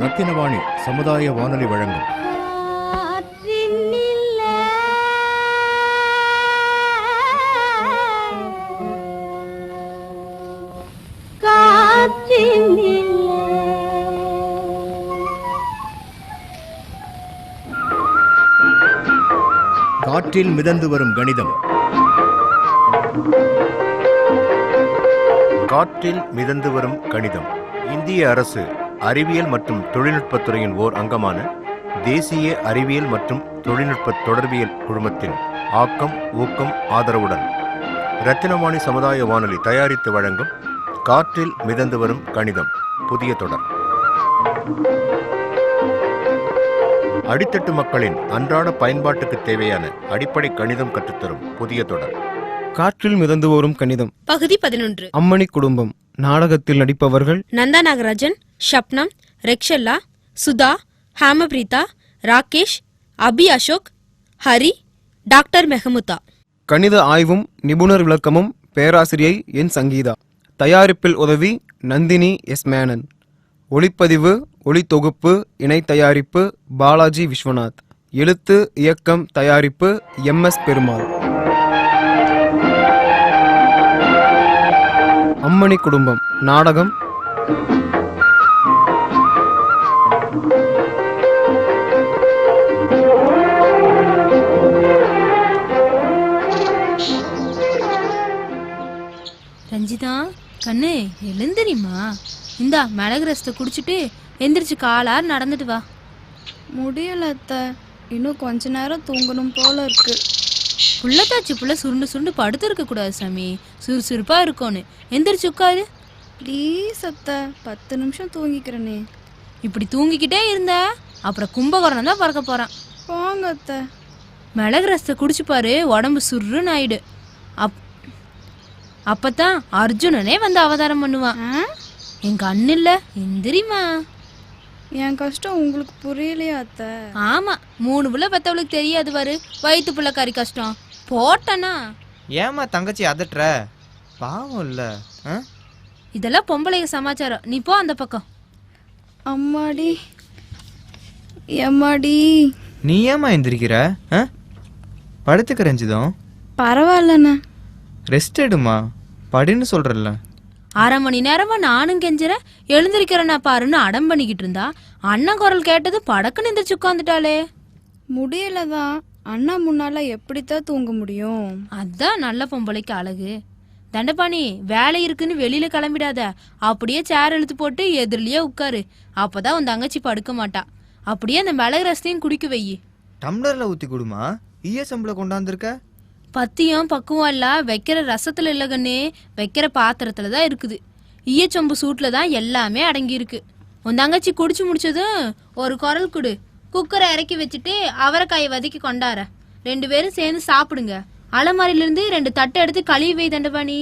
ரத்தினவாணி சமுதாய வானொலி வழங்கும் காற்றில் மிதந்து வரும் கணிதம். காற்றில் மிதந்து வரும் கணிதம் இந்திய அரசு அறிவியல் மற்றும் தொழில்நுட்பத்துறையின் ஓர் அங்கமான தேசிய அறிவியல் மற்றும் தொழில்நுட்ப தொடர்பியல் குழுமத்தின் ஆக்கம் ஊக்கம் ஆதரவுடன் ரத்தினவாணி சமுதாய வானொலி தயாரித்து வழங்கும் காற்றில் மிதந்து வரும் கணிதம் புதிய தொடர். அடித்தட்டு மக்களின் அன்றாட பயன்பாட்டுக்கு தேவையான அடிப்படை கணிதம் கற்றுத்தரும் புதிய தொடர். காற்றில் மிதந்து வரும் கணிதம் பகுதி 11. அம்மணி குடும்பம். நாடகத்தில் நடிப்பவர்கள் நந்தா நாகராஜன், ஷப்னம், ரெக்ஷல்லா, சுதா, ஹேமபிரீதா, ராகேஷ், அபி அசோக், ஹரி, டாக்டர் மெஹமுதா. கணித ஆய்வும் நிபுணர் விளக்கமும் பேராசிரியை என் சங்கீதா. தயாரிப்பில் உதவி நந்தினி எஸ் மேனன். ஒளிப்பதிவு ஒளி தொகுப்பு இணை தயாரிப்பு பாலாஜி விஸ்வநாத். எழுத்து இயக்கம் தயாரிப்பு MS பெருமாள். அம்மணி குடும்பம் நாடகம். ரஞ்சிதா கண்ணு எழுந்திரிமா, இந்தா மிளகு ரசத்தை குடிச்சிட்டு எந்திரிச்சு காலார் நடந்துட்டு வா. முடியல அத்தை, இன்னும் கொஞ்ச நேரம் தூங்கணும் போல இருக்கு. புள்ளத்தாச்சி புள்ள சுருண்டு சுருண்டு படுத்து இருக்க கூடாது சாமி, சுறுசுறுப்பா இருக்கோன்னு எந்திரிச்சு உட்காரு. ப்ளீஸ் அத்தை, 10 நிமிஷம் தூங்கிக்கிறேனே. இப்படி தூங்கிக்கிட்டே இருந்த அப்புறம் கும்பகரணம் தான் பறக்க போறான். போங்க அத்தை. மிளகு ரசத்தை குடிச்சு பாரு, உடம்பு சுருன்னு ஆயிடு. அப்பதான் அர்ஜுனனே வந்து அவதாரம் பண்ணுவான். எங்க அண்ணில்ல எந்திரிமா. என் கஷ்டம் உங்களுக்கு புரியலையா அத்தை? ஆமா, 3 புள்ள பெத்தவளுக்கு தெரியாது பாரு வயிற்று புள்ளக்காரி கஷ்டம். போட்டனா ஏமா தங்கச்சி அதட்டுற? பாவம் இல்ல. இதெல்லாம் பொம்பளைங்க சமாச்சாரம், நீ போ அந்த பக்கம். அம்மாடி எம்மாடி. நீ ஏமா எந்திரிக்கிற? படுத்துக்க ரஞ்சிதம். பரவாயில்லண்ணா, ரெஸ்ட் எடுமா, படின்னு சொல்றல. 1/2 மணி நேரமா நானும் கெஞ்சுற எழுந்திருக்கிறேன்னா பாருன்னு அடம் பண்ணிக்கிட்டு இருந்தா அண்ணன் குரல் கேட்டது படக்குன்னு எந்திரிச்சு உட்காந்துட்டாளே. முடியலதான், அண்ணா முன்னால எப்படித்தான் தூங்க முடியும்? அதான் நல்ல பொம்பளைக்கு அழகு. தண்டபாணி, வேலை இருக்குன்னு வெளியில கிளம்பிடாத, அப்படியே சேர் இழுத்து போட்டு எதிரிலேயே உட்காரு. அப்பதான் உன் தங்கச்சி படுக்க மாட்டா. அப்படியே அந்த மிளகு ரசத்தையும் குடிக்க வையி. டம்ளர்ல ஊத்தி குடுமா, ஈய சம்பளம் கொண்டாந்துருக்க. பத்தியம் பக்குவம் இல்ல வைக்கிற ரசத்துல இல்ல கண்ணே, வைக்கிற பாத்திரத்துலதான் இருக்குது. ஈயச்சொம்பு சூட்ல தான் எல்லாமே அடங்கி இருக்கு. உன் தங்கச்சி குடிச்சு முடிச்சதும் ஒரு குரல் குடு, குக்கரை இறக்கி வச்சுட்டு அவரைக்காயை வதக்கி கொண்டார. 2 பேரும் சேர்ந்து சாப்பிடுங்க. அலமாரில இருந்து 2 தட்டை எடுத்து கழுவி வை தண்டபாணி.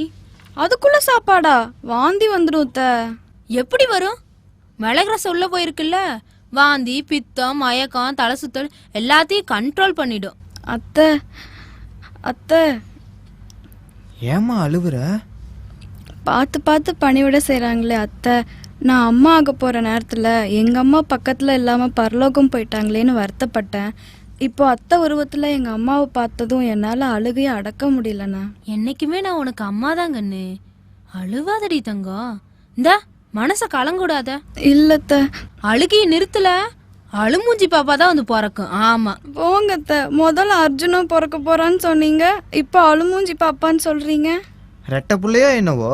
அதுக்குள்ள சாப்பாடா? வாந்தி வந்துடும் அத்தை. எப்படி வரும்? மிளகு ரசம் உள்ள போயிருக்குல்ல, வாந்தி பித்தம் மயக்கம் தலை சுத்தல் எல்லாத்தையும் கண்ட்ரோல் பண்ணிடும். அத்தை அத்தை. ஏமா அழுவுற? பார்த்து பார்த்து பணிவிட செய்கிறாங்களே அத்தை. நான் அம்மா ஆக போகிற நேரத்தில் எங்கள் அம்மா பக்கத்தில் இல்லாமல் பரலோகம் போயிட்டாங்களேன்னு வருத்தப்பட்டேன். இப்போ அத்தை உருவத்தில் எங்கள் அம்மாவை பார்த்ததும் என்னால் அழுகையை அடக்க முடியலண்ணா. என்னைக்குமே நான் உனக்கு அம்மா தான் கண்ணு, அழுவாதடி தங்கம். இந்த மனசை கலங்கூடாத. இல்லத்த, அழுகையை நிறுத்தல, அழுமூஞ்சி பாப்பா தான் வந்து பிறக்கும். ஆமா போங்கத்த, முதல்ல அர்ஜுனும் பிறக்க போறான்னு சொன்னீங்க, இப்போ அழுமூஞ்சி பாப்பான்னு சொல்றீங்க. ரெட்ட புள்ளையா என்னவோ?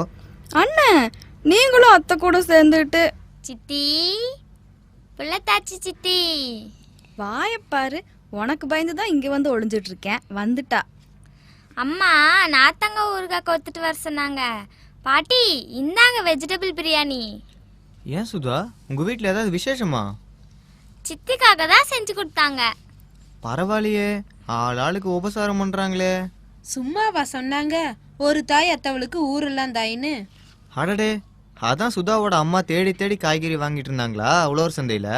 அண்ணன், நீங்களும் அத்தை கூட சேர்ந்துட்டு. சித்தி, புள்ளத்தாச்சி சித்தி. வாயப்பாரு, உனக்கு பயந்து தான் இங்கே வந்து ஒளிஞ்சிட்டு இருக்கேன். வந்துட்டா. அம்மா நாத்தங்க ஊறுகாய் கொத்துட்டு வர சொன்னாங்க. பாட்டி இந்தாங்க வெஜிடபிள் பிரியாணி. ஏன் சுதா, உங்க வீட்டில் ஏதாவது விசேஷமா? சித்திக்காக தான் செஞ்சு கொடுத்தாங்க. பரவாயில்லையே, ஆளுக்கு உபசாரம் பண்றாங்களே. சும்மாவா சொன்னாங்க, ஒரு தாய் அத்தவளுக்கு ஊரெல்லாம் தாயின்னு. அடடே, அதான் சுதாவோட அம்மா தேடி தேடி காய்கறி வாங்கிட்டு இருந்தாங்களா உழவர் சந்தையில?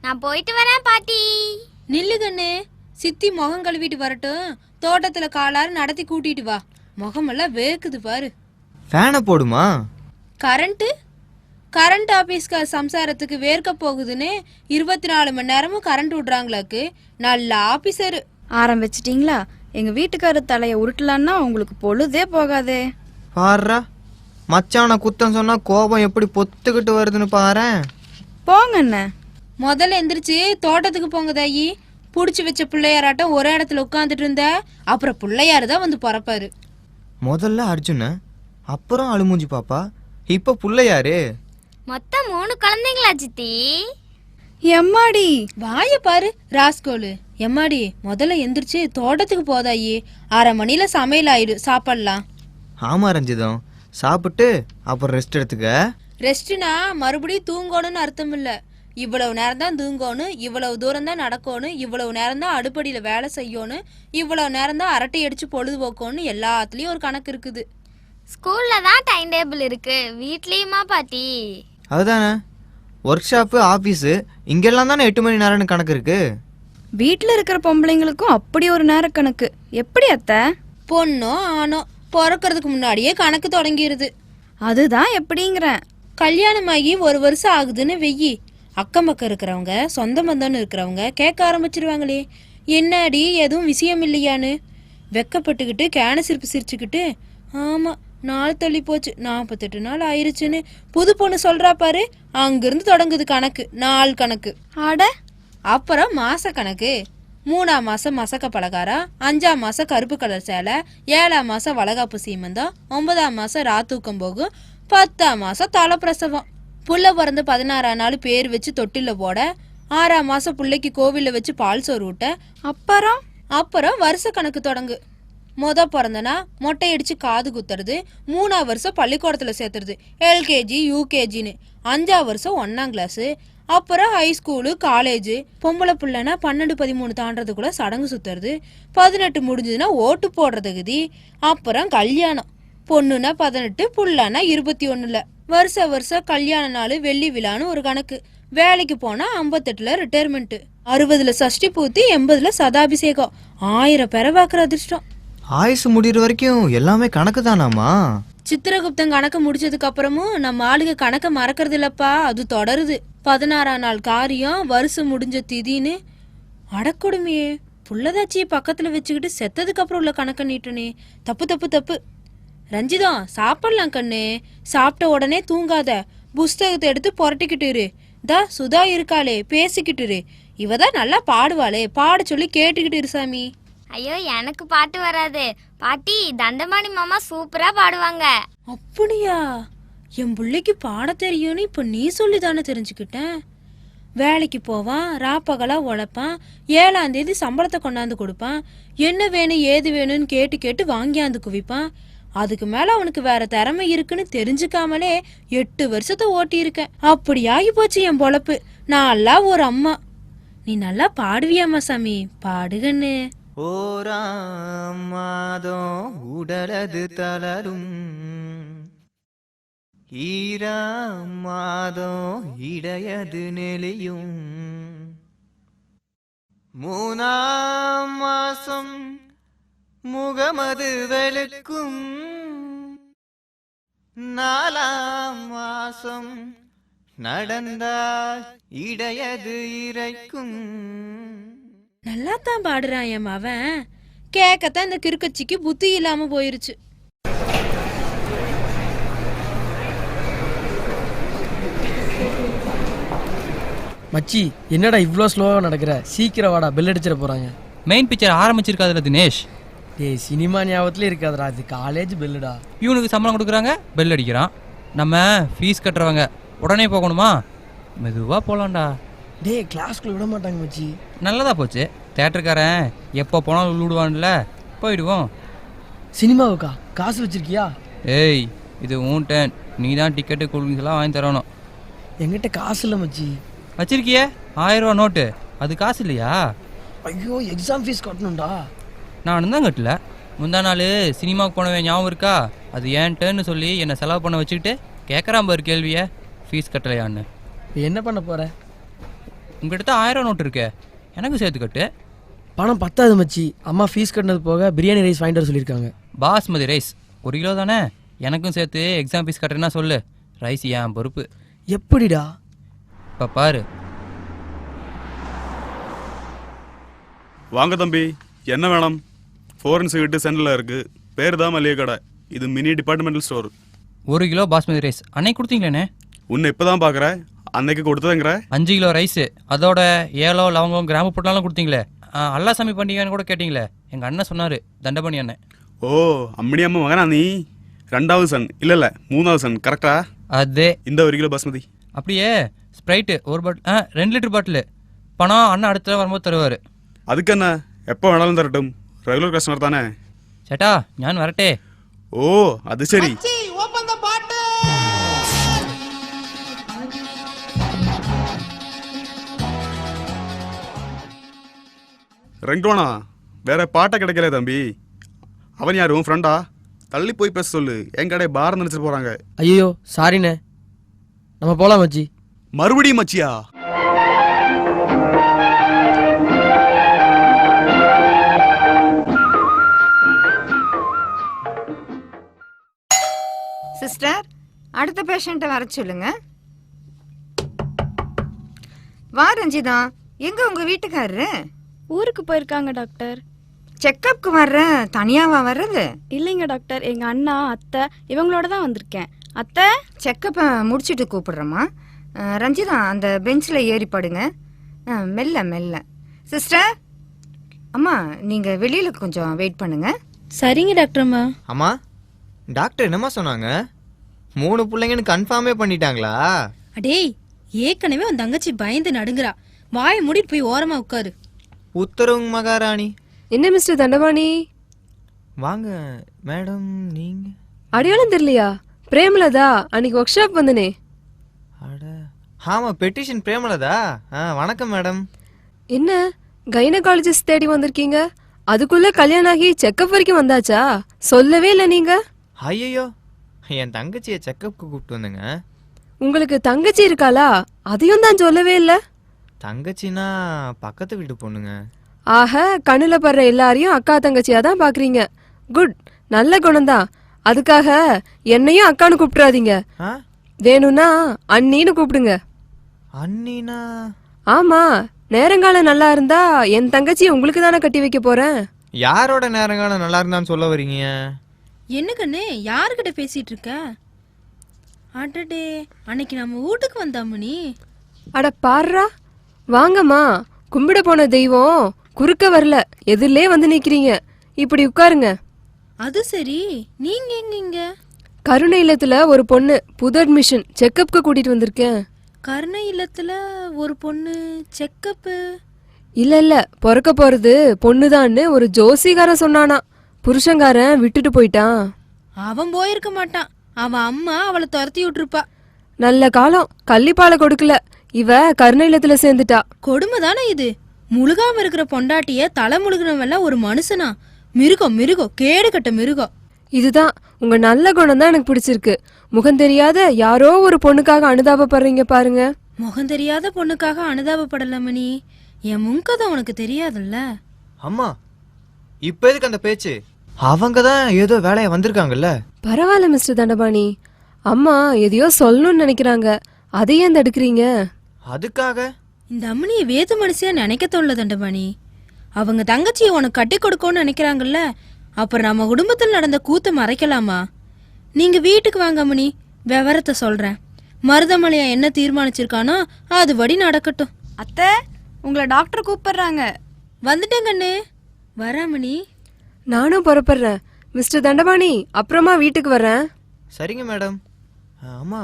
நான் போயிட்டு வரேன் பாட்டி. நில்லு கண்ணு, சித்தி முகம் கழுவிட்டு வரட்டும், தோட்டத்துல காலாறு நடத்தி கூட்டிட்டு வா. முகமெல்லாம் வேக்குது பாரு. ஃபேனை போடுமா? கரண்ட் ஆபீஸ்க்கு சம்சாரத்துக்கு வேர்க்க போகுதுன்னு 24 மணி நேரமும் கரண்ட் விடுறாங்களாக்கு. நல்ல ஆபீசரு. ஆரம்பிச்சிட்டிங்களா? எங்கள் வீட்டுக்காரர் தலையை உருட்டலான்னா உங்களுக்கு பொழுதே போகாதே. பாருடா, மச்சான குத்தம் சொன்னா கோபம் எப்படி பொத்துக்கிட்டு வருதுன்னு பாரேன். போங்க அண்ணே. முதல்ல எந்திரிச்சு தோட்டத்துக்கு போங்க தாயி. புடிச்சு வச்ச பிள்ளையாராட்டம் ஒரே இடத்துல உட்காந்துட்டு இருந்த அப்புறம் பிள்ளையாரு தான் வந்து பிறப்பாரு. முதல்ல அர்ஜுன, அப்புறம் அழுமூஞ்சி பாப்பா, இப்ப புள்ளையாரு. மொத்தம் 3 குழந்தைங்களா சித்தி? எம்மாடி, வாய பாரு ராஸ்கோலு. எம்மாடி, முதல்ல எந்திரிச்சு தோட்டத்துக்கு போதாயி. 1/2 மணில சமையல் ஆயிடு, சாப்பிடலாம். ஆமா ரஞ்சிதம், சாப்பிட்டு அப்புறம் ரெஸ்ட் எடுத்துக்க. ரெஸ்ட்னா மறுபடியும் தூங்கணும்னு அர்த்தம் இல்ல. இவ்வளவு நேரம் தான் தூங்கணும், இவ்வளவு தூரம் தான் நடக்கணும், இவ்வளவு நேரம் தான் அடுப்படியில வேலை செய்யணும், இவ்வளவு நேரம் தான் அரட்டை அடிச்சு பொழுதுபோக்கணும், எல்லாத்துலயும் ஒரு கணக்கு இருக்குது. ஸ்கூல்ல தான் டைம் டேபிள் இருக்கு, வீட்லயுமா பாட்டி? அதுதானே, ஒர்க் ஷாப்பு, ஆஃபீஸு, இங்கெல்லாம் தானே 8 மணி நேரம்னு கணக்கு இருக்கு. வீட்டில் இருக்கிற பொம்பளைங்களுக்கும் அப்படி ஒரு நேர கணக்கு எப்படி அத்தை? பொண்ணோ ஆணோ பிறக்கிறதுக்கு முன்னாடியே கணக்கு தொடங்கிருது. அதுதான் எப்படிங்கிறேன். கல்யாணமாகி 1 வருஷம் ஆகுதுன்னு வெய்யி, அக்கம் பக்கம் இருக்கிறவங்க, சொந்த பந்தம்னு இருக்கிறவங்க கேட்க ஆரம்பிச்சிருவாங்களே, என்னடி எதுவும் விஷயம் இல்லையான்னு. வெக்கப்பட்டுக்கிட்டு கேன சிரிப்பு சிரிச்சுக்கிட்டு, ஆமா நாள் தள்ளி போச்சு, 48 நாள் ஆயிருச்சுன்னு புது பொண்ணு சொல்றா பாரு. அங்கிருந்து தொடங்குது கணக்கு, நாள் கணக்கு. ஆட, அப்புறம் மாச கணக்கு. 3ஆம் மாசம் மசக்க பலகாரா, 5ஆம் மாசம் கருப்பு கலர் சேலை, 7ஆம் மாசம் வளகாப்பு சீமந்தம், 9ஆம் மாசம் ராத்தூக்கம் போகும், 10ஆம் மாசம் தலைப்பிரசவம். புள்ள பிறந்து 16ஆம் நாள் பேர் வச்சு தொட்டில போட, 6ஆம் மாசம் பிள்ளைக்கு கோவில்ல வச்சு பால் சோறு ஊட்ட, அப்புறம் வருஷ கணக்கு தொடங்கு. பிறந்தனா மொட்டை அடிச்சு காது குத்துறது, 3ஆம் வருஷம் பள்ளிக்கூடத்துல சேர்த்துறது, எல்கேஜி யூகேஜின்னு, 5ஆம் வருஷம் 1ஆம் கிளாஸ், அப்புறம் ஹைஸ்கூலு காலேஜு. பொம்பளை பிள்ளைனா 12 13 தாண்டதுக்குள்ள சடங்கு சுத்துறது, 18 முடிஞ்சதுன்னா ஓட்டு போடுறது கதி, அப்புறம் கல்யாணம். பொண்ணுனா 18, புள்ளனா 21. வருஷம் கல்யாண நாள் வெள்ளி விழான்னு ஒரு கணக்கு. வேலைக்கு போனா 58ல ரிட்டையர்மெண்ட், 60ல சஷ்டி பூர்த்தி, 80ல சதாபிஷேகம். 1000 பேரை பார்க்குற அதிர்ஷ்டம். ஆயுசு முடிகிற வரைக்கும் எல்லாமே கணக்கு தானாமா? சித்திரகுப்தன் கணக்கு முடிச்சதுக்கு அப்புறமும் நம்ம ஆளுங்க கணக்க மறக்கிறது இல்லப்பா, அது தொடருது. 16ஆம் நாள் காரியம், வருஷம் முடிஞ்ச திதின்னு. அடக்கொடுமையே, புள்ளதாச்சியை பக்கத்துல வச்சுக்கிட்டு செத்ததுக்கு அப்புறம் உள்ள கணக்க நீட்டனே. தப்பு தப்பு தப்பு. ரஞ்சிதம், சாப்பிடலாம் கண்ணு. சாப்பிட்ட உடனே தூங்காத, புஸ்தகத்தை எடுத்து புரட்டிக்கிட்டு இரு. சுதா இருக்காளே, பேசிக்கிட்டு இரு. இவதான் நல்லா பாடுவாளே, பாட சொல்லி கேட்டுக்கிட்டு இரு சாமி. ஐயோ, எனக்கு பாட்டு வராது பாட்டி. தண்டமாணி மாமா சூப்பரா பாடுவாங்க. அப்படியா? என் பிள்ளைக்கு பாட தெரியும்னு இப்ப நீ சொல்லி தானே தெரிஞ்சுக்கிட்டேன். வேலைக்கு போவான், ராப்பகலா உழைப்பான், 7ஆம் தேதி சம்பளத்தை கொண்டாந்து கொடுப்பான், என்ன வேணும் ஏது வேணும்னு கேட்டு கேட்டு வாங்கியாந்து குவிப்பான். அதுக்கு மேல அவனுக்கு வேற திறமை இருக்குன்னு தெரிஞ்சுக்காமலே 8 வருஷத்தை ஓட்டி இருக்கேன். அப்படி ஆகி போச்சு என் பொழப்பு. நான் ஒரு அம்மா. நீ நல்லா பாடுவியாமா சாமி, பாடுகண்ணு. ஓராம் மாதம் உடலது தளரும், ஈராம் மாதம் இடையது நெளியும், 3ஆம் மாசம் முகமது வெளுக்கும், 4ஆம் மாசம் நடந்தால் இடையது இறைக்கும். நல்லா தான் பாடுறான் என் அவன். கேட்கத்தான் இந்த கிறுக்கச்சிக்கு புத்தி இல்லாம போயிருச்சு. மச்சி, என்னடா இவ்வளோ ஸ்லோவாக நடக்கிற? சீக்கிரம் வாடா, பெல் அடிச்சிட போகிறாங்க. மெயின் பிக்சர் ஆரம்பிச்சிருக்காதுல தினேஷ். டேய், சினிமா ஞாபகத்திலே இருக்காதுடா, அது காலேஜ் பெல்லுடா. பியூனுக்கு சம்பளம் கொடுக்குறாங்க, பெல் அடிக்கிறான். நம்ம ஃபீஸ் கட்டுறவங்க, உடனே போகணுமா? மெதுவாக போகலாம்டா. டேய், கிளாஸ்க்குள்ள விட மாட்டாங்க மச்சி. நல்லதா போச்சு. தேட்டருக்காரன் எப்போ போனாலும் விடுவான்ல, போயிடுவோம். சினிமாவுக்கா காசு வச்சிருக்கியா? ஏய், இது உன் டேன். நீ தான் டிக்கெட்டு கூல்ட்ரிங்க்ஸ்லாம் வாங்கி தரணும். என்கிட்ட காசு இல்லை மச்சி. வச்சிருக்கியே 1000 ரூபா நோட்டு, அது காசு இல்லையா? ஐயோ, எக்ஸாம் ஃபீஸ் கட்டணும்டா. நானும் தான் கட்டல. முந்தா நாள் சினிமாவுக்கு போனவன் ஞாபகம் இருக்கா? அது ஏன்ட்டேன்னு சொல்லி என்னை செலவு பண்ண வச்சுக்கிட்டு கேட்குறான் பாரு கேள்வியை, ஃபீஸ் கட்டலையான்னு. என்ன பண்ண போற? உங்கள்கிட்ட 1000 நோட்டு இருக்கே, எனக்கு சேர்த்து கட்டு. பணம் பத்தாது மச்சி. அம்மா ஃபீஸ் கட்டினது போக பிரியாணி ரைஸ் வாங்கிட்டு வர சொல்லியிருக்காங்க. பாஸ்மதி ரைஸ் 1 கிலோ தானே? எனக்கும் சேர்த்து எக்ஸாம் ஃபீஸ் கட்டுறேன்னா சொல்லு, ரைஸ் என் பொறுப்பு. எப்படிடா? இப்போ பாரு. வாங்க தம்பி, என்ன வேணும்? ஃபோரன்ஸ் வீட்டு சென்டரில் இருக்கு, பேர் தான் மளிகை கடை. இது mini departmental store. 1 kilo basmati rice அன்னைக்கு கொடுத்தீங்களேண்ணே. உன்னை இப்போ தான் பார்க்குறேன், அன்னைக்கு கொடுத்ததுங்கிற. 5 கிலோ ரைஸு, அதோட ஏலோ லவங்கம் கிராம்பு போட்டாலும் கொடுத்தீங்களே. அல்லாசாமி பண்டிகைன்னு கூட கேட்டிங்களே, எங்கள் அண்ணன் சொன்னார், தண்டபாணி அண்ணன். ஓ, அம்மணி அம்மா மகனா நீ? 2வது சன் இல்லை 3வது சன், கரெக்டா? அதே. இந்த 1 கிலோ பாஸ்மதி. அப்படியே ஸ்ப்ரைட்டு 1 பாட்டில், 2 லிட்டர் பாட்டிலு. பணம் அண்ணன் அடுத்த வரும்போது தருவார். அதுக்கு என்ன, எப்போ வேணாலும் தரட்டும், ரெகுலர் கஸ்டமர் தானே. ചേട്ടാ ഞാൻ വരട്ടെ. ஓ, அது சரி. ரெங்கோனா, வேற பாட்டை கிடைக்கல தம்பி. அவன் யார், உன் ஃப்ரெண்டா? தள்ளி போய் பேச சொல்லு, என் கடை பார் நினைச்சிட்டு போறாங்க. ஐயோ சாரிண்ணே, நம்ம போலாம் மச்சி. மறுபடியும் மச்சியா? சிஸ்டர், அடுத்த பேஷண்ட்டை வர சொல்லுங்க. வா ரஞ்சிதா, எங்க உங்க வீட்டுக்காரரு? ஊருக்கு போயிருக்காங்க டாக்டர். செக்கப்க்கு வர்ற, தனியாவா வர்றது? இல்லைங்க டாக்டர், எங்க அண்ணா அத்தை இவங்களோட தான் வந்திருக்கேன். அத்தை, செக்கப்பை முடிச்சுட்டு கூப்பிடுறேம்மா. ரஞ்சிதா, அந்த பெஞ்சில் ஏறி படுங்க. மெல்ல மெல்ல. சிஸ்டர், அம்மா நீங்க வெளியில கொஞ்சம் வெயிட் பண்ணுங்க. சரிங்க டாக்டர் அம்மா. அம்மா, டாக்டர் என்னம்மா சொன்னாங்க? 3 பிள்ளைங்கன்னு கன்ஃபார்மே பண்ணிட்டாங்களா? அடேய், ஏற்கனவே உன் தங்கச்சி பயந்து நடுங்குறா. வாயை மூடிட்டு போய் ஓரமா உட்காரு. உத்தரவுங்க மகாராணி. என்ன மிஸ்டர் தண்டபாணி? வாங்க மேடம். நீங்க அடையாளம் தெரியலையா? பிரேமலதா, அன்னைக்கு ஒர்க் ஷாப் வந்தனே. அட ஆமா, பெட்டிஷன் பிரேமலதா. வணக்கம் மேடம். என்ன கைனகாலஜிஸ்ட் தேடி வந்திருக்கீங்க? அதுக்குள்ள கல்யாணம் ஆகி செக்கப் வரைக்கும் வந்தாச்சா? சொல்லவே இல்லை நீங்க. ஐயோ, என் தங்கச்சியை செக்கப்புக்கு கூப்பிட்டு வந்தேங்க. உங்களுக்கு தங்கச்சி இருக்காளா? அதையும் தான் சொல்லவே இல்லை. தங்கச்சின்னா பக்கத்து வீட்டு பொண்ணுங்க. ஆக, கண்ணுல படுற எல்லாரையும் அக்கா தங்கச்சியா தான் பாக்குறீங்க. குட், நல்ல குணம்தான். அதுக்காக என்னையும் அக்கான்னு கூப்பிட்டுறாதீங்க. வேணும்னா அண்ணின்னு கூப்பிடுங்க. அண்ணினா? ஆமா, நேரங்காலம் நல்லா இருந்தா என் தங்கச்சியை உங்களுக்கு தானே கட்டி வைக்க போறேன். யாரோட நேரங்காலம் நல்லா இருந்தான்னு சொல்ல வரீங்க? என்ன கண்ணு, யாருக்கிட்ட பேசிட்டு இருக்க? அடடே, அன்னைக்கு நம்ம வீட்டுக்கு வந்தாமணி. அட பாருடா, வாங்கம்மா. கும்பிட போன தெய்வம் குறுக்க வரல, எதிரிலே வந்து நிக்கிறீங்க. இப்படி உட்காருங்க. அது சரி, நீங்க எங்க? கருணை இல்லத்துல ஒரு பொண்ணு புது அட்மிஷன், செக்கப்க்கு கூட்டிட்டு வந்திருக்கேன். கருணை இல்லத்துல ஒரு பொண்ணு செக்கப்பு? இல்ல இல்ல, பிறக்க போறது பொண்ணுதான்னு ஒரு ஜோசிகாரன் சொன்னானா. புருஷங்காரன் விட்டுட்டு போயிட்டான். அவன் போயிருக்க மாட்டான், அவன் அம்மா அவளை துரத்தி விட்டுருப்பா. நல்ல காலம், கள்ளிப்பாலை கொடுக்கல. இவ கருணை இல்லத்துல சேர்ந்துட்டா. கொடுமை தானே இது. முழுகாம இருக்கிற பொண்டாட்டிய தலை முழுகினவெல்லாம் ஒரு மனுஷனா? மிருகம் மிருகம், கேடு கட்ட மிருகம். இதுதான் உங்க நல்ல குணம் தான் எனக்கு பிடிச்சிருக்கு. முகம் தெரியாத யாரோ ஒரு பொண்ணுக்காக அனுதாபப்படுறீங்க பாருங்க. முகம் தெரியாத பொண்ணுக்காக அனுதாபப்படலாமணி. என் முன்கதை உனக்கு தெரியாதுல்ல? அம்மா, இப்ப எதுக்கு அந்த பேச்சு? அவங்க தான் ஏதோ வேலையை வந்திருக்காங்கல்ல. பரவாயில்ல மிஸ்டர் தண்டபாணி, அம்மா எதையோ சொல்லணும்னு நினைக்கிறாங்க, அதையே தடுக்கிறீங்க. அதுக்காக இந்த அம்மனியை வேது மனுஷியா நினைக்க தோணல தண்டபாணி. அவங்க தங்கச்சியை உனக்கு கட்டி கொடுக்கணும்னு நினைக்கிறாங்கல்ல, அப்புறம் நம்ம குடும்பத்தில் நடந்த கூத்த மறைக்கலாமா? நீங்க வீட்டுக்கு வாங்க அம்மனி, விவரத்தை சொல்றேன். மருதமலையா என்ன தீர்மானிச்சிருக்கானோ அதுபடி நடக்கட்டும். அத்தை, உங்களை டாக்டர் கூப்பிடுறாங்க. வந்துட்டேன் கண்ணு, வராமணி. நானும் புறப்படுறேன் மிஸ்டர் தண்டபாணி, அப்புறமா வீட்டுக்கு வர்றேன். சரிங்க மேடம். அம்மா,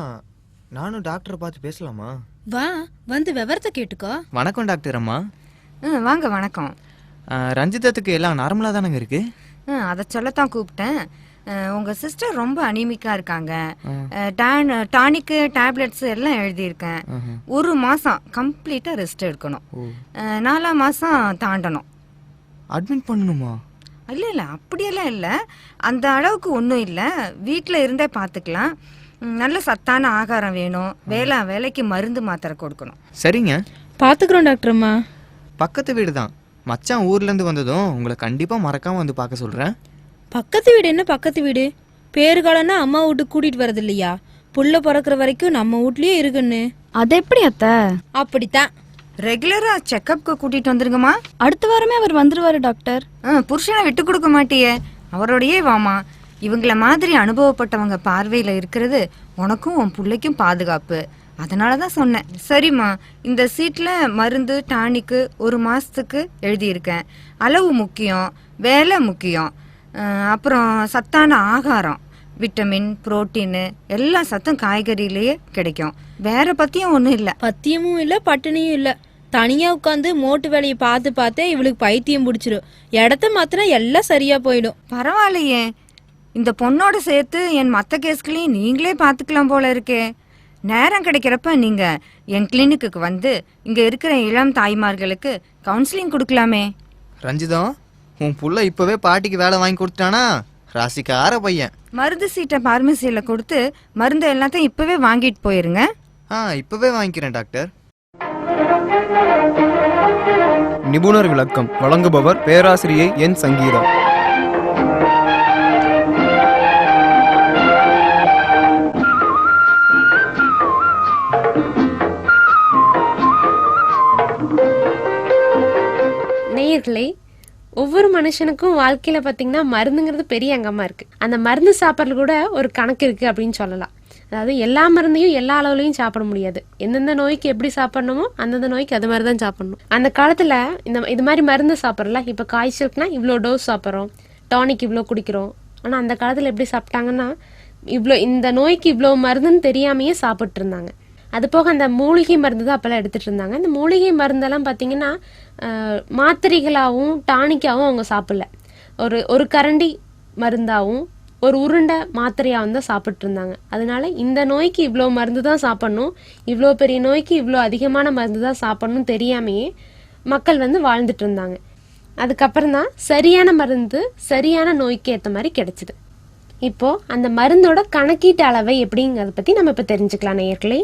நானும் டாக்டரை பார்த்து பேசலாமா? வா, வந்து விவரத்தை கேட்டுக்கோ. வணக்கம் டாக்டர் அம்மா. வாங்க. வணக்கம். ரஞ்சிதத்துக்கு எல்லாம் நார்மலாக தானங்க இருக்கு? அதை சொல்லத்தான் கூப்பிட்டேன். உங்க சிஸ்டர் ரொம்ப அனிமிக்கா இருக்காங்க. டானிக்கு டேப்லெட்ஸ் எல்லாம் எழுதியிருக்கேன். 1 மாசம் கம்ப்ளீட்டா ரெஸ்ட் எடுக்கணும். 4ஆம் மாசம் தாண்டணும். அட்மிட் பண்ணணுமா? இல்லை அப்படியெல்லாம் இல்லை, அந்த அளவுக்கு ஒன்றும் இல்லை. வீட்டில் இருந்தே பார்த்துக்கலாம். நல்ல சத்தான ஆகாரம் வேணும். வேலைக்கு மருந்து மாத்திரை கொடுக்கணும். சரிங்க, பாத்துக்கிறோம் டாக்டர் அம்மா. பக்கத்து வீடு தான். மச்சான் ஊர்லேருந்து வந்ததும் உங்களை கண்டிப்பாக மறக்காமல் வந்து பார்க்க சொல்கிறேன். பக்கத்து வீடு என்ன பக்கத்து வீடு? பேறுகாலம்னா அம்மா வீட்டுக்கு கூட்டிட்டு வரது இல்லையா? புள்ள பிறக்கிற வரைக்கும் நம்ம வீட்லயே இருக்குன்னு. அது எப்படி அத்தை? அப்படித்தான். ரெகுலரா செக்கப்க்கு கூட்டிட்டு வந்துருங்கம்மா. அடுத்த வாரமே அவர் வந்துருவாரு டாக்டர். புருஷனை விட்டு கொடுக்க மாட்டியே, அவரோடையே வாமா. இவங்கள மாதிரி அனுபவப்பட்டவங்க பார்வையில இருக்கிறது உனக்கும் உன் பிள்ளைக்கும் பாதுகாப்பு. அதனாலதான் சொன்னேன். சரிம்மா, இந்த சீட்ல மருந்து டானிக்கு 1 மாசத்துக்கு எழுதியிருக்கேன். அளவு முக்கியம், வேலை முக்கியம், அப்புறம் சத்தான ஆகாரம், விட்டமின், புரோட்டீனு எல்லா சத்தும் காய்கறியிலேயே கிடைக்கும். வேற பத்தியும் ஒன்றும் இல்லை. பத்தியமும் இல்லை, பட்டினியும் இல்லை. தனியா உட்காந்து மோட்டு வேலையை பார்த்து பார்த்தே இவளுக்கு பைத்தியம் பிடிச்சிரும். இடத்த மாத்தினா எல்லாம் சரியா போயிடும். பரவாயில்லையே, இந்த பொண்ணோட சேர்த்து என் மற்ற கேஸ்களையும் நீங்களே பார்த்துக்கலாம் போல இருக்கே. நேரம் கிடைக்கிறப்ப நீங்க என் கிளினிக்கு வந்து இங்க இருக்கிற இளம் தாய்மார்களுக்கு கவுன்சிலிங் கொடுக்கலாமே. ரஞ்சிதம், உன் புள்ள இப்பவே பாட்டிக்கு வேலை வாங்கி கொடுத்துட்டானா? ராசிக்கார பையன். மருந்து சீட்டை பார்மசியில கொடுத்து மருந்து எல்லாத்தையும் இப்பவே வாங்கிட்டு போயிருங்க. இப்பவே வாங்கிக்கிறேன் டாக்டர். நிபுணர் விளக்கம் வழங்குபவர் பேராசிரியை என் சங்கீதா. நேயர்களே, ஒவ்வொரு மனுஷனுக்கும் வாழ்க்கையில பாத்தீங்கன்னா மருந்துங்கிறது பெரிய அங்கமா இருக்கு. அந்த மருந்து சாப்பிட்றது கூட ஒரு கணக்கு இருக்கு அப்படின்னு சொல்லலாம். அதாவது எல்லா மருந்தையும் எல்லா அளவுலையும் சாப்பிட முடியாது. எந்தெந்த நோய்க்கு எப்படி சாப்பிடணுமோ அந்தந்த நோய்க்கு அது மாதிரி தான் சாப்பிடணும். அந்த காலத்துல இது மாதிரி மருந்து சாப்பிட்றல, இப்ப காய்ச்சலுக்குனா இவ்வளோ டோஸ் சாப்பிட்றோம், டானிக் இவ்வளோ குடிக்கிறோம். ஆனா அந்த காலத்துல எப்படி சாப்பிட்டாங்கன்னா, இந்த நோய்க்கு இவ்வளோ மருந்துன்னு தெரியாமையே சாப்பிட்டு இருந்தாங்க. அது போக அந்த மூலிகை மருந்து தான் அப்பெல்லாம் எடுத்துட்டு இருந்தாங்க. அந்த மூலிகை மருந்தெல்லாம் பார்த்தீங்கன்னா மாத்திரைகளாகவும் டானிக்காகவும் அவங்க சாப்பிடல. ஒரு கரண்டி மருந்தாகவும் ஒரு உருண்டை மாத்திரையாகவும் தான் சாப்பிட்டு இருந்தாங்க. அதனால இந்த நோய்க்கு இவ்வளோ மருந்து தான் சாப்பிடணும், இவ்வளோ பெரிய நோய்க்கு இவ்வளோ அதிகமான மருந்து தான் சாப்பிடணும் தெரியாமையே மக்கள் வாழ்ந்துட்டு இருந்தாங்க. அதுக்கப்புறம் தான் சரியான மருந்து சரியான நோய்க்கு ஏற்ற மாதிரி கிடைச்சிது. இப்போ அந்த மருந்தோட கணக்கீட்டு அளவை எப்படிங்கிறத பற்றி நம்ம இப்போ தெரிஞ்சுக்கலாம் நேயர்களே.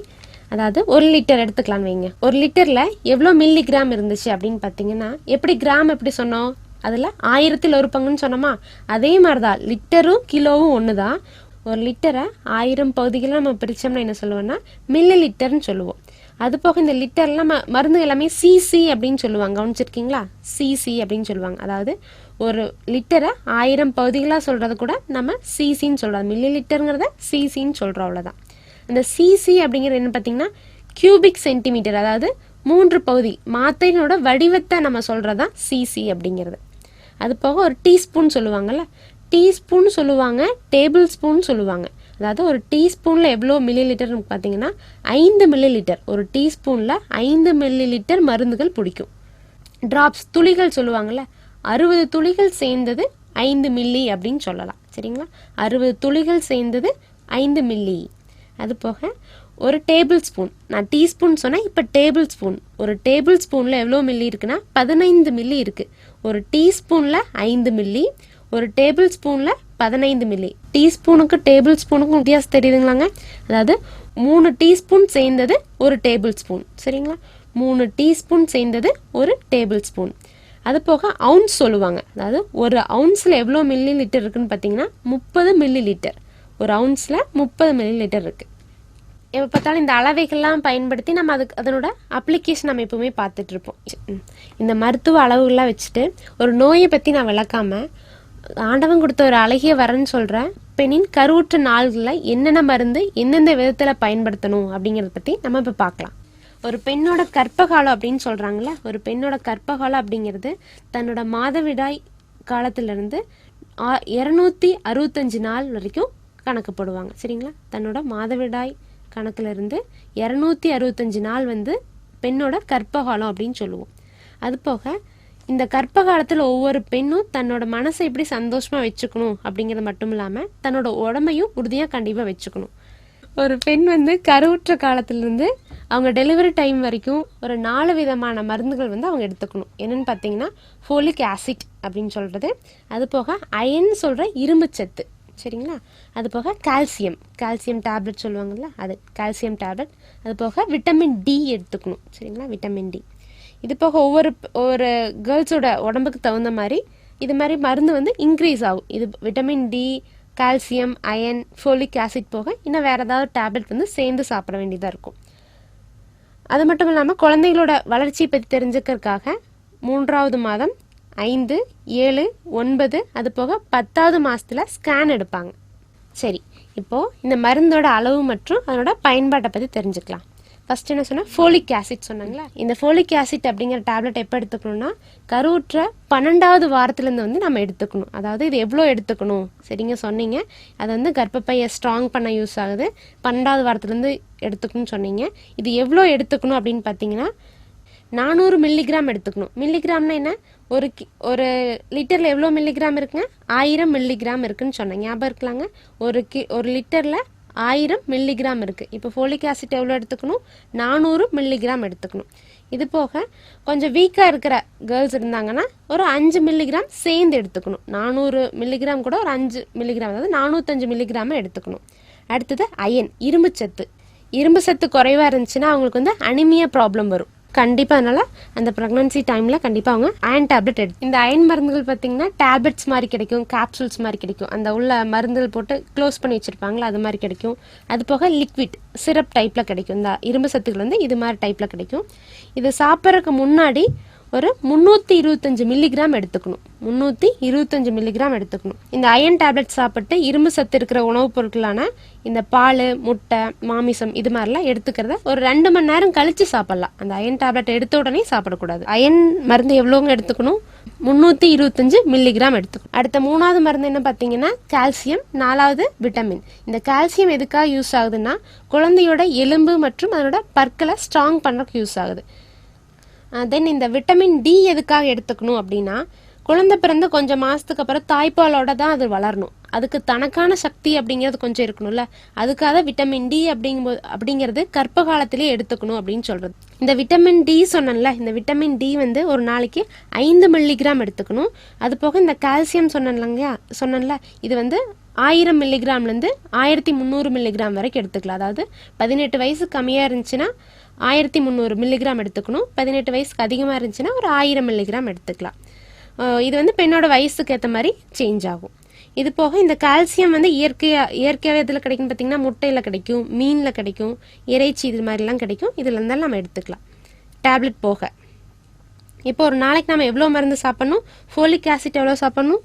அதாவது 1 லிட்டர் எடுத்துக்கலான்னு வைங்க. 1 லிட்டரில் எவ்வளோ மில்லிகிராம் இருந்துச்சு அப்படின்னு பார்த்தீங்கன்னா, எப்படி சொன்னோம், அதில் 1000ல் 1 பங்குன்னு சொன்னோமா, அதே மாதிரி தான் லிட்டரும் கிலோவும் ஒன்று தான். 1 லிட்டரை 1000 பகுதிகளை நம்ம பிரித்தோம்னா என்ன சொல்லுவோம்னா மில்லி லிட்டர்னு சொல்லுவோம். அது போக இந்த லிட்டர்லாம் மருந்து எல்லாமே சிசி அப்படின்னு சொல்லுவாங்க. கவனிச்சிருக்கீங்களா? சிசி அப்படின்னு சொல்லுவாங்க. அதாவது ஒரு லிட்டரை 1000 பகுதிகளாக சொல்கிறது கூட நம்ம சிசின்னு சொல்கிறோம். மில்லி லிட்டருங்கிறத சிசின்னு சொல்கிறோம், அவ்வளோதான். அந்த சிசி அப்படிங்கிறது என்ன பார்த்தீங்கன்னா கியூபிக் சென்டிமீட்டர், அதாவது 3 பகுதி. மாத்திரையோட வடிவத்தை நம்ம சொல்கிறதான் சிசி அப்படிங்கிறது. அது போக ஒரு டீஸ்பூன் சொல்லுவாங்கல்ல, டீஸ்பூன் சொல்லுவாங்க, டேபிள் ஸ்பூன் சொல்லுவாங்க. அதாவது ஒரு டீஸ்பூனில் எவ்வளோ மில்லி லிட்டர்னு பார்த்தீங்கன்னா 5 மில்லி லிட்டர். ஒரு டீஸ்பூனில் 5 மில்லி லிட்டர் மருந்துகள் பிடிக்கும். ட்ராப்ஸ் துளிகள் சொல்லுவாங்கள்ல, 60 துளிகள் சேர்ந்தது 5 மில்லி அப்படின்னு சொல்லலாம். சரிங்களா? 60 துளிகள் சேர்ந்தது 5 மில்லி. அது போக ஒரு டேபிள் ஸ்பூன், நான் டீஸ்பூன் சொன்னேன், இப்போ டேபிள் ஸ்பூன். ஒரு டேபிள் ஸ்பூனில் எவ்வளோ மில்லி இருக்குன்னா 15 மில்லி இருக்குது. ஒரு டீஸ்பூனில் 5 மில்லி, ஒரு டேபிள் ஸ்பூனில் 15 மில்லி. டீஸ்பூனுக்கு டேபிள் ஸ்பூனுக்கும் வித்தியாசம் தெரியுதுங்களாங்க? அதாவது 3 டீஸ்பூன் சேர்ந்தது ஒரு டேபிள் ஸ்பூன். சரிங்களா? 3 டீஸ்பூன் சேர்ந்தது ஒரு டேபிள் ஸ்பூன். அது போக அவுன்ஸ் சொல்லுவாங்க. அதாவது ஒரு அவுன்ஸில் எவ்வளோ மில்லி லிட்டர் இருக்குன்னு பார்த்தீங்கன்னா 30 மில்லி லிட்டர். ஒரு அவுன்ஸில் 30 மில்லி லிட்டர் இருக்குது. எப்போ பார்த்தாலும் இந்த அளவைகள்லாம் பயன்படுத்தி நம்ம அதனோட அப்ளிகேஷன் நம்ம எப்பவுமே பார்த்துட்ருப்போம். இந்த மருத்துவ அளவுகள்லாம் வச்சுட்டு ஒரு நோயை பற்றி நான் விளக்காமல் ஆண்டவன் கொடுத்த ஒரு அழகிய வரன்னு சொல்கிறேன். பெண்ணின் கருவுற்ற நாள்களில் என்னென்ன மருந்து எந்தெந்த விதத்தில் பயன்படுத்தணும் அப்படிங்கிறத பற்றி நம்ம இப்போ பார்க்கலாம். ஒரு பெண்ணோட கர்ப்பகாலம் அப்படின்னு சொல்கிறாங்களே, ஒரு பெண்ணோட கர்ப்பகாலம் அப்படிங்கிறது தன்னோட மாதவிடாய் காலத்திலிருந்து 265 நாள் வரைக்கும் கணக்கு போடுவாங்க. சரிங்களா? தன்னோட மாதவிடாய் கணக்கிலிருந்து 265 நாள் பெண்ணோட கர்ப்பகாலம் அப்படின்னு சொல்லுவோம். அது போக இந்த கர்ப்ப காலத்தில் ஒவ்வொரு பெண்ணும் தன்னோட மனசை எப்படி சந்தோஷமாக வச்சுக்கணும் அப்படிங்கிறது மட்டும் இல்லாமல் தன்னோட உடம்பையும் உறுதியாக கண்டிப்பாக வச்சுக்கணும். ஒரு பெண் கருவுற்ற காலத்திலிருந்து அவங்க டெலிவரி டைம் வரைக்கும் ஒரு 4 விதமான மருந்துகள் அவங்க எடுத்துக்கணும். என்னென்னு பார்த்தீங்கன்னா ஃபோலிக் ஆசிட் அப்படின்னு சொல்கிறது, அது போக அயன் சொல்கிற இரும்புச்சத்து. சரிங்களா? அது போக கால்சியம் டேப்லெட் சொல்லுவாங்கள்ல, அது கால்சியம் டேப்லெட். அது போக விட்டமின் டி எடுத்துக்கணும். சரிங்களா? Vitamin D. இது போக ஒவ்வொரு கேர்ள்ஸோட உடம்புக்கு தகுந்த மாதிரி இது மாதிரி மருந்து இன்க்ரீஸ் ஆகும். இது vitamin D calcium, iron, folic acid போக இன்னும் வேறு ஏதாவது டேப்லெட் வந்து சேர்ந்து சாப்பிட வேண்டியதாக இருக்கும். அது மட்டும் இல்லாமல் குழந்தைகளோட வளர்ச்சியை பற்றி தெரிஞ்சுக்கிறதுக்காக 3வது மாதம், 5, 7, 9 அது போக 10வது மாதத்தில் ஸ்கேன் எடுப்பாங்க. சரி, இப்போது இந்த மருந்தோட அளவு மற்றும் அதனோட பயன்பாட்டை பற்றி தெரிஞ்சுக்கலாம். ஃபர்ஸ்ட் என்ன சொன்னால் ஃபோலிக் ஆசிட் சொன்னாங்களா. இந்த ஃபோலிக் ஆசிட் அப்படிங்கிற டேப்லெட் எப்போ எடுத்துக்கணும்னா கருவுற்ற 12வது வாரத்துலேருந்து வந்து நம்ம எடுத்துக்கணும். அதாவது இது எவ்வளோ எடுத்துக்கணும், சரிங்க சொன்னீங்க, அது வந்து கர்ப்பப்பையை ஸ்ட்ராங் பண்ண யூஸ் ஆகுது. 12வது வாரத்துலேருந்து எடுத்துக்கணும்னு சொன்னீங்க. இது எவ்வளோ எடுத்துக்கணும் அப்படின்னு பார்த்தீங்கன்னா 400 மில்லிகிராம் எடுத்துக்கணும். மில்லிகிராம்னா என்ன, ஒரு லிட்டரில் எவ்வளோ மில்லிகிராம் இருக்குங்க, 1000 மில்லிகிராம் இருக்குன்னு சொன்னேன், ஞாபகம் இருக்கலாங்க. ஒரு லிட்டரில் 1000 மில்லிகிராம் இருக்குது. இப்போ ஃபோலிக் ஆசிட் எவ்வளோ எடுத்துக்கணும், 400 மில்லிகிராம் எடுத்துக்கணும். இது போக கொஞ்சம் வீக்காக இருக்கிற கேர்ள்ஸ் இருந்தாங்கன்னா ஒரு 5 மில்லிகிராம் சேர்ந்து எடுத்துக்கணும். 400 மில்லிகிராம் கூட ஒரு 5 மில்லிகிராம், அதாவது 405 மில்லிகிராம் எடுத்துக்கணும். அடுத்தது அயன், இரும்பு சத்து. இரும்பு சத்து குறைவாக இருந்துச்சுன்னா அவங்களுக்கு வந்து அனிமியா ப்ராப்ளம் வரும் கண்டிப்பாக. அதனால் அந்த ப்ரெக்னன்சி டைமில் கண்டிப்பாக அவங்க அயன் டேப்லெட் எடுத்து. இந்த அயன் மருந்துகள் பார்த்திங்கன்னா டேப்லெட்ஸ் மாதிரி கிடைக்கும், கேப்சூல்ஸ் மாதிரி கிடைக்கும். அந்த உள்ள மருந்துகள் போட்டு க்ளோஸ் பண்ணி வச்சுருப்பாங்களா அது மாதிரி கிடைக்கும். அது போக லிக்விட் சிரப் டைப்பில் கிடைக்கும். இந்த இரும்பு சத்துக்கள் வந்து இது மாதிரி டைப்பில் கிடைக்கும். இது சாப்பிட்றதுக்கு முன்னாடி ஒரு 325 மில்லிகிராம் எடுத்துக்கணும். 325 மில்லிகிராம் எடுத்துக்கணும். இந்த அயன் டேப்லெட் சாப்பிட்டு இரும்பு சத்து இருக்கிற உணவுப் பொருட்களான இந்த பால், முட்டை, மாமிசம் இது மாதிரிலாம் எடுத்துக்கிறத ஒரு 2 மணி நேரம் கழித்து சாப்பிட்லாம். அந்த அயன் டேப்லெட் எடுத்த உடனே சாப்பிடக்கூடாது. அயன் மருந்து எவ்வளோங்க எடுத்துக்கணும், 325 மில்லிகிராம் எடுத்துக்கணும். அடுத்த 3வது மருந்து என்ன பார்த்தீங்கன்னா கால்சியம், 4வது விட்டமின். இந்த கால்சியம் எதுக்காக யூஸ் ஆகுதுன்னா குழந்தையோட எலும்பு மற்றும் அதனோட பற்களை ஸ்ட்ராங் பண்ணுறதுக்கு யூஸ் ஆகுது. தென் இந்த விட்டமின் டி எதுக்காக எடுத்துக்கணும் அப்படின்னா குழந்தை பிறந்து கொஞ்சம் மாதத்துக்கு அப்புறம் தாய்ப்பாலோட தான் அது வளரணும். அதுக்கு தனக்கான சக்தி அப்படிங்கிறது கொஞ்சம் இருக்கணும்ல, அதுக்காக விட்டமின் டி அப்படிங்கிறது கர்ப்ப காலத்திலே எடுத்துக்கணும் அப்படின்னு சொல்கிறது. இந்த விட்டமின் டி சொன்னேன்ல, இந்த விட்டமின் டி வந்து ஒரு நாளைக்கு 5 மில்லிகிராம் எடுத்துக்கணும். அது போக இந்த கால்சியம் சொன்னேன்ல இது வந்து 1000 மில்லிகிராம்லேருந்து 1300 மில்லிகிராம் வரைக்கும் எடுத்துக்கலாம். அதாவது 18 வயசு கம்மியாக இருந்துச்சுன்னா 1300 மில்லிகிராம் எடுத்துக்கணும். 18 வயசுக்கு அதிகமாக இருந்துச்சுன்னா ஒரு 1000 மில்லிகிராம் எடுத்துக்கலாம். இது வந்து பெண்ணோட வயசுக்கு ஏற்ற மாதிரி சேஞ்ச் ஆகும். இது போக இந்த கால்சியம் வந்து இயற்கையாகவே இதில் கிடைக்கும் பார்த்தீங்கன்னா முட்டையில் கிடைக்கும், மீனில் கிடைக்கும், இறைச்சி இது மாதிரிலாம் கிடைக்கும். இதில் இருந்தாலும் நம்ம எடுத்துக்கலாம் டேப்லெட் போக. இப்போ ஒரு நாளைக்கு நம்ம எவ்வளோ மருந்து சாப்பிட்ணும், ஃபோலிக் ஆசிட் எவ்வளோ சாப்பிட்ணும்,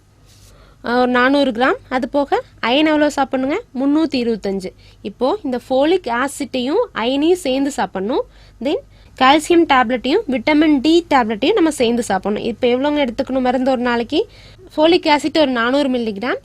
ஒரு 400 கிராம். அது போக அயன் எவ்வளோ சாப்பிட்ணுங்க, 325. இப்போது இந்த ஃபோலிக் ஆசிட்டையும் அயனையும் சேர்ந்து சாப்பிட்ணும். தென் கால்சியம் டேப்லெட்டையும் விட்டமின் டி டேப்லெட்டையும் நம்ம சேர்ந்து சாப்பிடணும். இப்போ எவ்வளோங்க எடுத்துக்கணும் மருந்து ஒரு நாளைக்கு, ஃபோலிக் ஆசிட் ஒரு 400 மில்லிகிராம்,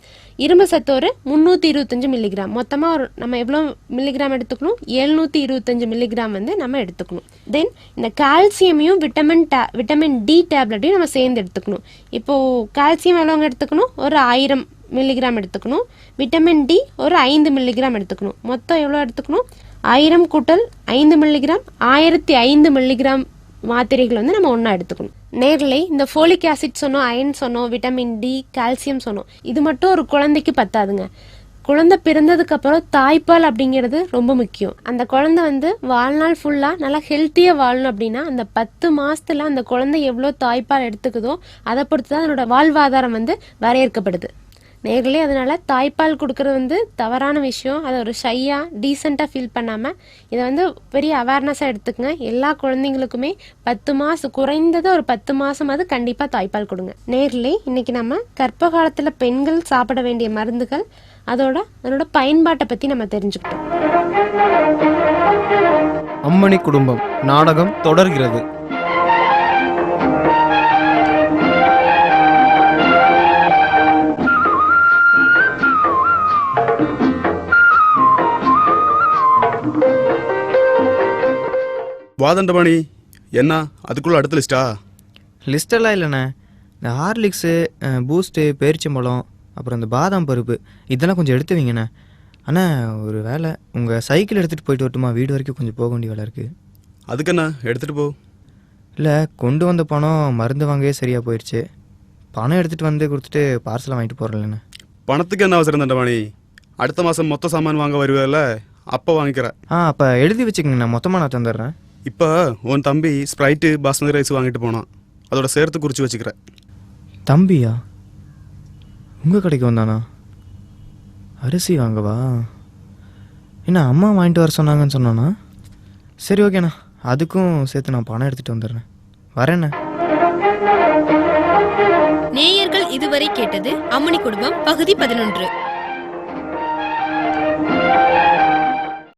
இரும்பு சத்து ஒரு 325 மில்லிகிராம். மொத்தமாக நம்ம எவ்வளோ மில்லிகிராம் எடுத்துக்கணும், 725 மில்லிகிராம் வந்து நம்ம எடுத்துக்கணும். தென் இந்த கால்சியமையும் விட்டமின் டி டேப்லெட்டையும் நம்ம சேர்ந்து எடுத்துக்கணும். இப்போது கால்சியம் எவ்வளோங்க எடுத்துக்கணும், ஒரு 1000 மில்லிகிராம் எடுத்துக்கணும். விட்டமின் டி ஒரு 5 மில்லிகிராம் எடுத்துக்கணும். மொத்தம் எவ்வளோ எடுத்துக்கணும், 1000 கூட்டல் 5 மில்லிகிராம் 1005 மில்லிகிராம் மாத்திரைகள் வந்து நம்ம ஒன்றா எடுத்துக்கணும். நேரில் இந்த ஃபோலிக் ஆசிட் சொன்னோம், அயன் சொன்னோம், விட்டமின் டி, கால்சியம் சொன்னோம். இது மட்டும் ஒரு குழந்தைக்கு பத்தாதுங்க. குழந்தை பிறந்ததுக்கு அப்புறம் தாய்ப்பால் அப்படிங்கிறது ரொம்ப முக்கியம். அந்த குழந்தை வந்து வாழ்நாள் ஃபுல்லாக நல்லா ஹெல்த்தியாக வாழணும் அப்படின்னா அந்த 10 மாதத்தில் அந்த குழந்தை எவ்வளோ தாய்ப்பால் எடுத்துக்குதோ அதை பொறுத்து தான் அதனோட வாழ்வாதாரம் வந்து வரையறுக்கப்படுது. நேர்களே அதனால் தாய்ப்பால் கொடுக்குறது வந்து தவறான விஷயம். அதை ஒரு ஷையாக டீசெண்டாக ஃபீல் பண்ணாமல் இதை வந்து பெரிய அவேர்னஸாக எடுத்துக்கங்க. எல்லா குழந்தைங்களுக்குமே 10 மாதம் குறைந்தது ஒரு 10 மாதமாவது கண்டிப்பாக தாய்ப்பால் கொடுங்க. நேர்களே இன்றைக்கி நம்ம கர்ப்ப காலத்தில் பெண்கள் சாப்பிட வேண்டிய மருந்துகள் அதனோட பயன்பாட்டை பற்றி நம்ம தெரிஞ்சுக்கிட்டோம். அம்மணி குடும்பம் நாடகம் தொடர்கிறது. வாதண்டபாணி என்ன அதுக்குள்ள அடுத்த லிஸ்டெல்லாம் இல்லைண்ணே. இந்த ஹார்லிக்ஸு, பூஸ்ட்டு, பேரிச்சம்பழம், அப்புறம் இந்த பாதாம் பருப்பு இதெல்லாம் கொஞ்சம் எடுத்து வைங்கண்ணே. ஆனால் ஒரு வேலை உங்கள் சைக்கிள் எடுத்துகிட்டு போயிட்டு வரட்டுமா, வீடு வரைக்கும் கொஞ்சம் போக வேண்டிய வேலை இருக்குது. அதுக்குண்ணா எடுத்துகிட்டு போ. இல்லை கொண்டு வந்த பணம் மருந்து வாங்கவே சரியாக போயிடுச்சு. பணம் எடுத்துகிட்டு வந்து கொடுத்துட்டு பார்சலை வாங்கிட்டு போகிறேன்லண்ணே. பணத்துக்கு என்ன அவசரம் தண்டபாணி, அடுத்த மாதம் மொத்த சாமான் வாங்க வருவேல, அப்போ வாங்கிக்கிறேன். அப்போ எழுதி வச்சுக்கங்கண்ணா, மொத்தமாக நான் தந்துடுறேன். இப்போ உன் தம்பி ஸ்ப்ரைட்டு பாஸ்மதி ரைஸ் வாங்கிட்டு போனான், அதோட சேர்த்து குறித்து வச்சுக்கிறேன். தம்பியா? உங்கள் கடைக்கு வந்தானா? அரிசி வாங்கவா? என்ன அம்மா வாங்கிட்டு வர சொன்னாங்கன்னு சொன்னானா? சரி ஓகேண்ணா, அதுக்கும் சேர்த்து நான் பணம் எடுத்துகிட்டு வந்துடுறேன். வரேண்ணே. நேயர்கள் இதுவரை கேட்டது அம்மணி குடும்பம் பகுதி 11.